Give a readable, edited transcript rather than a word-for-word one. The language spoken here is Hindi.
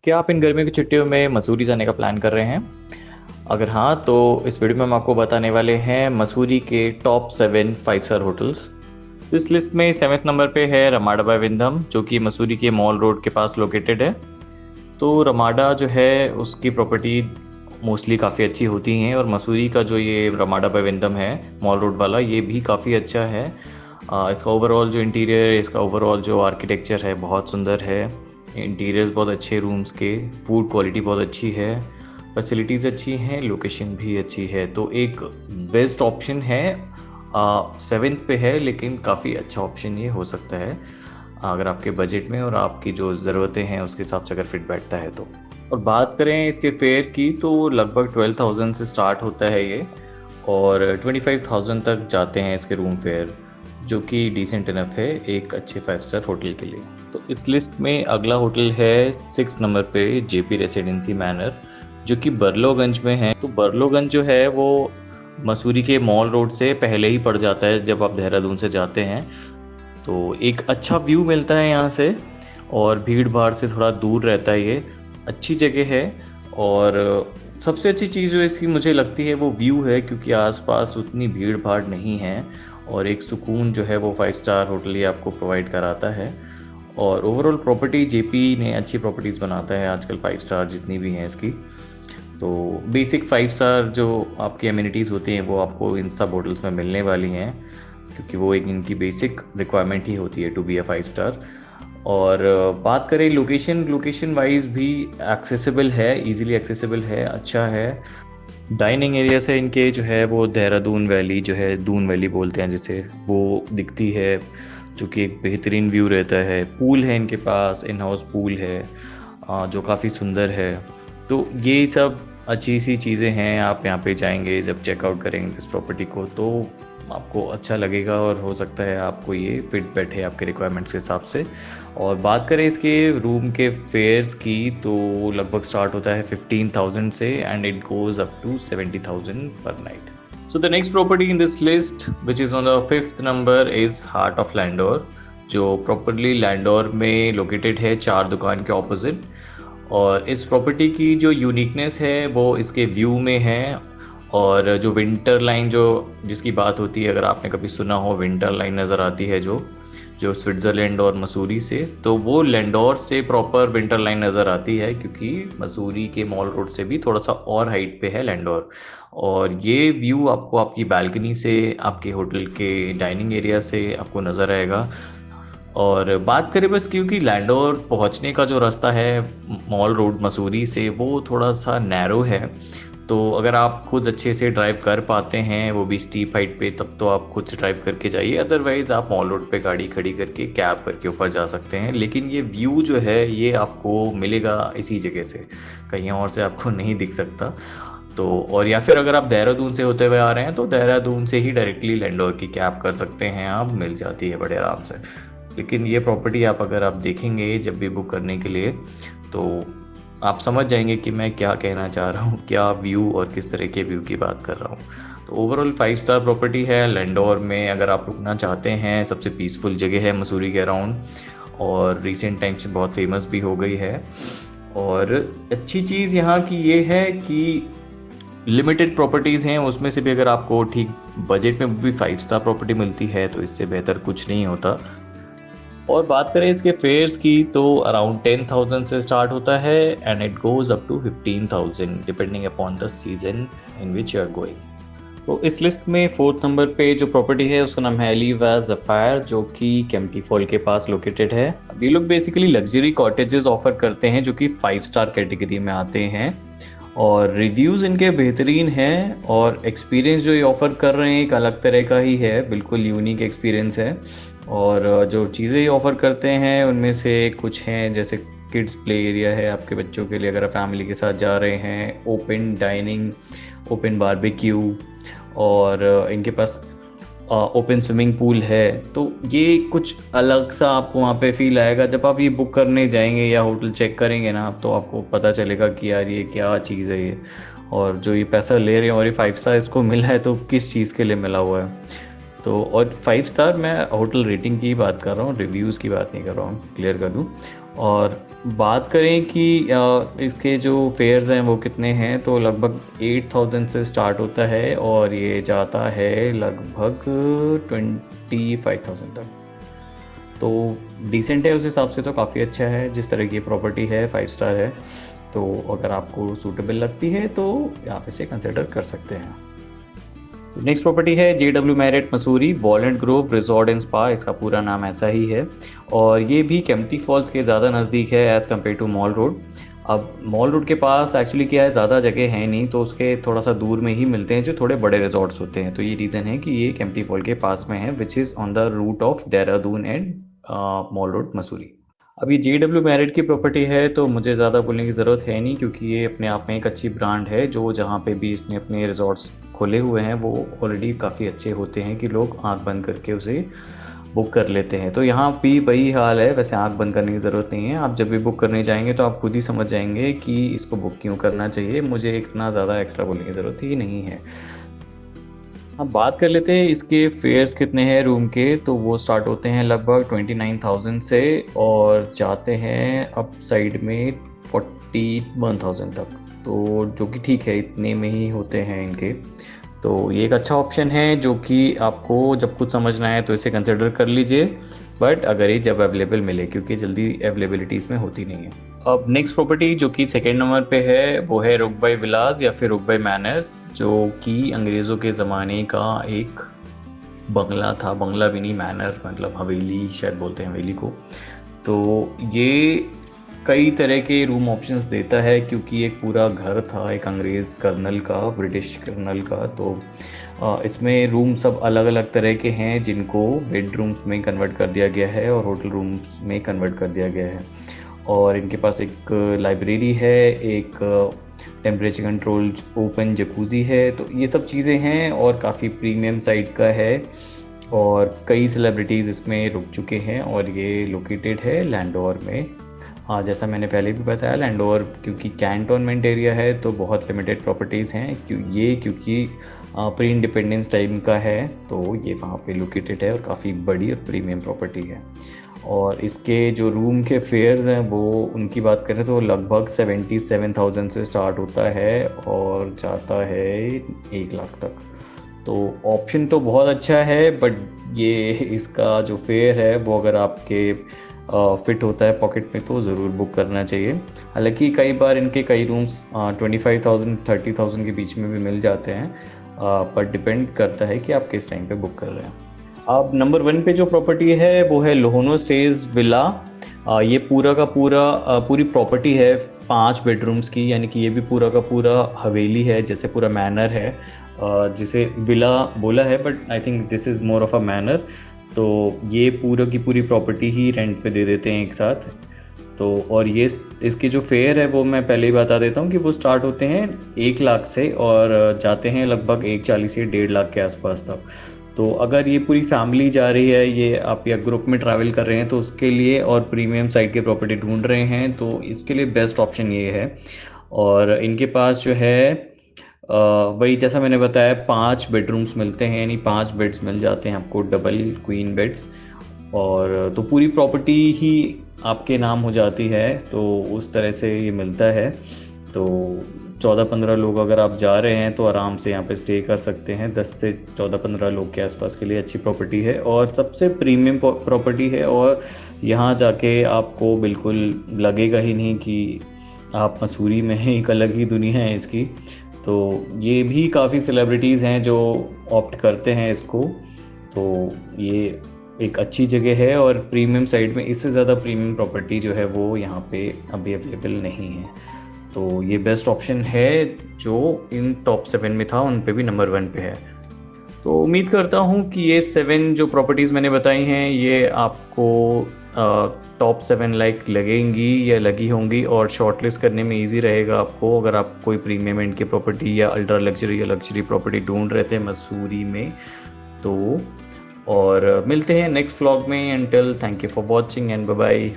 क्या आप इन गर्मियों की छुट्टियों में मसूरी जाने का प्लान कर रहे हैं? अगर हाँ, तो इस वीडियो में हम आपको बताने वाले हैं मसूरी के टॉप 7 5 स्टार होटल्स। इस लिस्ट में 7th नंबर पे है रमाडा बाय विंधम, जो कि मसूरी के मॉल रोड के पास लोकेटेड है। तो रमाडा जो है उसकी प्रॉपर्टी मोस्टली काफ़ी अच्छी होती हैं, और मसूरी का जो ये रमाडा बाय विंधम है मॉल रोड वाला, ये भी काफ़ी अच्छा है। इसका ओवरऑल जो इंटीरियर है, इसका ओवरऑल जो आर्किटेक्चर है बहुत सुंदर है। इंटीरियर्स बहुत अच्छे रूम्स के, फूड क्वालिटी बहुत अच्छी है, फैसिलिटीज़ अच्छी हैं, लोकेशन भी अच्छी है। तो एक बेस्ट ऑप्शन है। 7th पे है, लेकिन काफ़ी अच्छा ऑप्शन ये हो सकता है अगर आपके बजट में और आपकी जो ज़रूरतें हैं उसके हिसाब से अगर फिट बैठता है तो। और बात करें इसके फेयर की, तो लगभग 12,000 से स्टार्ट होता है ये, और 25,000 तक जाते हैं इसके रूम फेयर, जो कि डिसेंट इनफ है एक अच्छे 5 स्टार होटल के लिए। तो इस लिस्ट में अगला होटल है 6 नंबर पे जेपी रेसिडेंसी मैनर, जो कि बरलोगंज में है। तो बरलोगंज जो है वो मसूरी के मॉल रोड से पहले ही पड़ जाता है जब आप देहरादून से जाते हैं। तो एक अच्छा व्यू मिलता है यहाँ से, और भीड़ भाड़ से थोड़ा दूर रहता है ये। अच्छी जगह है, और सबसे अच्छी चीज़ जो इसकी मुझे लगती है वो व्यू है, क्योंकि आसपास उतनी भीड़ भाड़ नहीं है, और एक सुकून जो है वो 5 स्टार होटल ये आपको प्रोवाइड कराता है। और ओवरऑल प्रॉपर्टी जेपी ने अच्छी प्रॉपर्टीज़ बनाता है आजकल, 5 स्टार जितनी भी हैं इसकी। तो बेसिक 5 स्टार जो आपकी एमिनिटीज़ होती हैं वो आपको इन सब होटल्स में मिलने वाली हैं, क्योंकि वो एक इनकी बेसिक रिक्वायरमेंट ही होती है टू बी अ 5 स्टार। और बात करें लोकेशन वाइज भी एक्सेसिबल है, इजीली एक्सेसिबल है, अच्छा है। डाइनिंग एरिया से इनके जो है वो देहरादून वैली, जो है दून वैली बोलते हैं जिसे, वो दिखती है, जो कि एक बेहतरीन व्यू रहता है। पूल है इनके पास, इन हाउस पूल है, जो काफ़ी सुंदर है। तो ये सब अच्छी सी चीज़ें हैं। आप यहाँ पे जाएंगे, जब चेकआउट करेंगे इस प्रॉपर्टी को, तो आपको अच्छा लगेगा, और हो सकता है आपको ये फिट बैठे आपके रिक्वायरमेंट्स के हिसाब से। और बात करें इसके रूम के फेयर्स की, तो लगभग स्टार्ट होता है 15,000 से, and it goes up to 70,000 पर night. So the next property in this list, which is on the 5th number, is Heart of Landor, जो प्रॉपरली लैंडोर में लोकेटेड है, चार दुकान के ऑपोजिट। और इस प्रॉपर्टी की जो यूनिकनेस है वो इसके व्यू में है, और जो विंटर लाइन जो जिसकी बात होती है, अगर आपने कभी सुना हो, विंटर लाइन नज़र आती है जो जो स्विट्ज़रलैंड और मसूरी से, तो वो लैंडोर से प्रॉपर विंटर लाइन नज़र आती है, क्योंकि मसूरी के मॉल रोड से भी थोड़ा सा और हाइट पे है लैंडोर। और ये व्यू आपको आपकी बालकनी से, आपके होटल के डाइनिंग एरिया से आपको नज़र आएगा। और बात करें बस, क्योंकि लैंडोर पहुंचने का जो रास्ता है मॉल रोड मसूरी से, वो थोड़ा सा नैरो है। तो अगर आप खुद अच्छे से ड्राइव कर पाते हैं, वो भी स्टीप हाइट पे, तब तो आप खुद से ड्राइव करके जाइए, अदरवाइज़ आप मॉल रोड पे गाड़ी खड़ी करके कैब करके ऊपर जा सकते हैं। लेकिन ये व्यू जो है ये आपको मिलेगा इसी जगह से, कहीं और से आपको नहीं दिख सकता। तो और या फिर अगर आप देहरादून से होते हुए आ रहे हैं, तो देहरादून से ही डायरेक्टली लैंडोर की कैब कर सकते हैं आप, मिल जाती है बड़े आराम से। लेकिन ये प्रॉपर्टी आप अगर आप देखेंगे जब भी बुक करने के लिए, तो आप समझ जाएंगे कि मैं क्या कहना चाह रहा हूँ, क्या व्यू और किस तरह के व्यू की बात कर रहा हूँ। तो ओवरऑल 5 स्टार प्रॉपर्टी है लैंडोर में। अगर आप रुकना चाहते हैं, सबसे पीसफुल जगह है मसूरी के अराउंड, और रिसेंट टाइम से बहुत फेमस भी हो गई है। और अच्छी चीज़ यहाँ की ये है कि लिमिटेड प्रॉपर्टीज़ हैं, उसमें से भी अगर आपको ठीक बजट में भी 5 स्टार प्रॉपर्टी मिलती है, तो इससे बेहतर कुछ नहीं होता। और बात करें इसके फेयर्स की, तो अराउंड 10,000 से स्टार्ट होता है, and it goes up to 15,000 depending upon the season in which you are going. तो इस लिस्ट में 4th नंबर पे जो प्रॉपर्टी है उसका नाम है एलिवा ज़फायर, जो कि केम्प्टी फॉल के पास लोकेटेड है। अब ये लोग बेसिकली लग्जरी कॉटेजेस ऑफर करते हैं, जो कि 5 स्टार कैटेगरी में आते हैं, और रिव्यूज़ इनके बेहतरीन हैं, और एक्सपीरियंस जो ये ऑफ़र कर रहे हैं एक अलग तरह का ही है, बिल्कुल यूनिक एक्सपीरियंस है। और जो चीज़ें ये ऑफ़र करते हैं उनमें से कुछ हैं, जैसे किड्स प्ले एरिया है आपके बच्चों के लिए, अगर आप फैमिली के साथ जा रहे हैं, ओपन डाइनिंग, ओपन बारबेक्यू, और इनके पास ओपन स्विमिंग पूल है। तो ये कुछ अलग सा आपको वहाँ पे फील आएगा जब आप ये बुक करने जाएंगे या होटल चेक करेंगे ना, तो आपको पता चलेगा कि यार ये क्या चीज़ है ये, और जो ये पैसा ले रहे हैं और ये 5 स्टार इसको मिला है, तो किस चीज़ के लिए मिला हुआ है। तो और 5 स्टार मैं होटल रेटिंग की बात कर रहा हूँ, रिव्यूज़ की बात नहीं कर रहा हूँ, क्लियर कर दूँ। और बात करें कि इसके जो फेयर्स हैं वो कितने हैं, तो लगभग 8,000 से स्टार्ट होता है और ये जाता है लगभग 25,000 तक। तो डिसेंट है, उस हिसाब से तो काफ़ी अच्छा है। जिस तरह की प्रॉपर्टी है 5 स्टार है, तो अगर आपको सूटेबल लगती है तो आप इसे कंसिडर कर सकते हैं। नेक्स्ट प्रॉपर्टी है JW merit Mussoorie वॉलेंट Grove resort and spa, इसका पूरा नाम ऐसा ही है। और ये भी केम्प्टी फॉल्स के ज़्यादा नज़दीक है as compared to mall road. अब मॉल रोड के पास एक्चुअली क्या है, ज़्यादा जगह है नहीं, तो उसके थोड़ा सा दूर में ही मिलते हैं जो थोड़े बड़े रिजॉर्ट्स होते हैं। तो ये रीज़न है कि ये केम्प्टी फॉल के पास में है, which is on the route of Dehradun and mall road Mussoorie. अब ये JW मैरिट की प्रॉपर्टी है तो मुझे ज़्यादा बोलने की ज़रूरत है नहीं, क्योंकि ये अपने आप में एक अच्छी ब्रांड है। जो जहाँ पे भी इसने अपने रिजॉर्ट्स खोले हुए हैं वो ऑलरेडी काफ़ी अच्छे होते हैं कि लोग आंख बंद करके उसे बुक कर लेते हैं। तो यहाँ भी वही हाल है, वैसे आंख बंद करने की ज़रूरत नहीं है। आप जब भी बुक करने जाएंगे तो आप खुद ही समझ जाएंगे कि इसको बुक क्यों करना चाहिए। मुझे इतना ज़्यादा एक्स्ट्रा बोलने की ज़रूरत ही नहीं है। अब बात कर लेते हैं इसके फेयर्स कितने हैं रूम के, तो वो स्टार्ट होते हैं लगभग 29,000 से और जाते हैं अप साइड में 41,000 तक। तो जो कि ठीक है, इतने में ही होते हैं इनके। तो ये एक अच्छा ऑप्शन है जो कि आपको जब कुछ समझना है तो इसे कंसिडर कर लीजिए, बट अगर ये जब अवेलेबल मिले, क्योंकि जल्दी अवेलेबिलिटी इसमें होती नहीं है। अब नेक्स्ट प्रॉपर्टी जो कि सेकेंड नंबर पे है वो है रुकबाई विलास या फिर रुकबाई मैनर, जो कि अंग्रेज़ों के ज़माने का एक बंगला था। बंगला भी नहीं, मैनर मतलब हवेली शायद बोलते हैं हवेली को। तो ये कई तरह के रूम ऑप्शंस देता है, क्योंकि एक पूरा घर था एक अंग्रेज़ कर्नल का, ब्रिटिश कर्नल का। तो इसमें रूम सब अलग अलग तरह के हैं जिनको बेडरूम्स में कन्वर्ट कर दिया गया है और होटल रूम्स में कन्वर्ट कर दिया गया है। और इनके पास एक लाइब्रेरी है, एक टेम्परेचर कंट्रोल ओपन जकूज़ी है। तो ये सब चीज़ें हैं और काफ़ी प्रीमियम साइड का है और कई सेलिब्रिटीज़ इसमें रुक चुके हैं। और ये लोकेटेड है लैंडोर में। हाँ, जैसा मैंने पहले भी बताया, लैंडोर क्योंकि कैंटोनमेंट एरिया है तो बहुत लिमिटेड प्रॉपर्टीज़ हैं। क्योंकि प्री इंडिपेंडेंस टाइम का है, तो ये वहाँ पे लोकेटेड है और काफ़ी बड़ी और प्रीमियम प्रॉपर्टी है। और इसके जो रूम के फेयर्स हैं वो उनकी बात करें तो लगभग 77,000 से स्टार्ट होता है और जाता है 1 लाख तक। तो ऑप्शन तो बहुत अच्छा है, बट ये इसका जो फेयर है वो अगर आपके फिट होता है पॉकेट में तो ज़रूर बुक करना चाहिए। हालांकि कई बार इनके कई रूम्स 25,000 30,000 के बीच में भी मिल जाते हैं, पर डिपेंड करता है कि आप किस टाइम पे बुक कर रहे हैं। अब नंबर 1 पे जो प्रॉपर्टी है वो है लोहनो स्टेज विला। ये पूरा का पूरा पूरी प्रॉपर्टी है 5 बेडरूम्स की, यानी कि ये भी पूरा का पूरा हवेली है, जैसे पूरा मैनर है जिसे विला बोला है, but I think this is more of a manner. तो ये पूरा की पूरी प्रॉपर्टी ही रेंट पे दे देते हैं एक साथ। तो और ये इसके जो फेयर है वो मैं पहले ही बता देता हूँ कि वो स्टार्ट होते हैं 1 लाख से और जाते हैं लगभग 140 से 1.5 लाख के आसपास तक। तो अगर ये पूरी फैमिली जा रही है, ये आप या ग्रुप में ट्रैवल कर रहे हैं तो उसके लिए, और प्रीमियम साइड की प्रॉपर्टी ढूंढ रहे हैं तो इसके लिए बेस्ट ऑप्शन ये है। और इनके पास जो है वही जैसा मैंने बताया 5 बेडरूम्स मिलते हैं, यानी 5 बेड्स मिल जाते हैं आपको, डबल क्वीन बेड्स। और तो पूरी प्रॉपर्टी ही आपके नाम हो जाती है, तो उस तरह से ये मिलता है। तो 14-15 लोग अगर आप जा रहे हैं तो आराम से यहाँ पे स्टे कर सकते हैं। 10 से 14-15 लोग के आसपास के लिए अच्छी प्रॉपर्टी है और सबसे प्रीमियम प्रॉपर्टी है। और यहाँ जाके आपको बिल्कुल लगेगा ही नहीं कि आप मसूरी में हैं, एक अलग ही दुनिया है इसकी। तो ये भी काफ़ी सेलिब्रिटीज़ हैं जो ऑप्ट करते हैं इसको। तो ये एक अच्छी जगह है और प्रीमियम साइड में इससे ज़्यादा प्रीमियम प्रॉपर्टी जो है वो यहाँ पे अभी अवेलेबल नहीं है। तो ये बेस्ट ऑप्शन है जो इन टॉप 7 में था, उन पे भी नंबर 1 पे है। तो उम्मीद करता हूँ कि ये 7 जो प्रॉपर्टीज़ मैंने बताई हैं ये आपको टॉप 7 लाइक लगेंगी या लगी होंगी और शॉर्टलिस्ट करने में इजी रहेगा आपको, अगर आप कोई प्रीमियम एंड की प्रॉपर्टी या अल्ट्रा लग्जरी या लग्जरी प्रॉपर्टी ढूंढ रहे थे मसूरी में। तो और मिलते हैं नेक्स्ट व्लॉग में। Until thank you for watching and bye bye.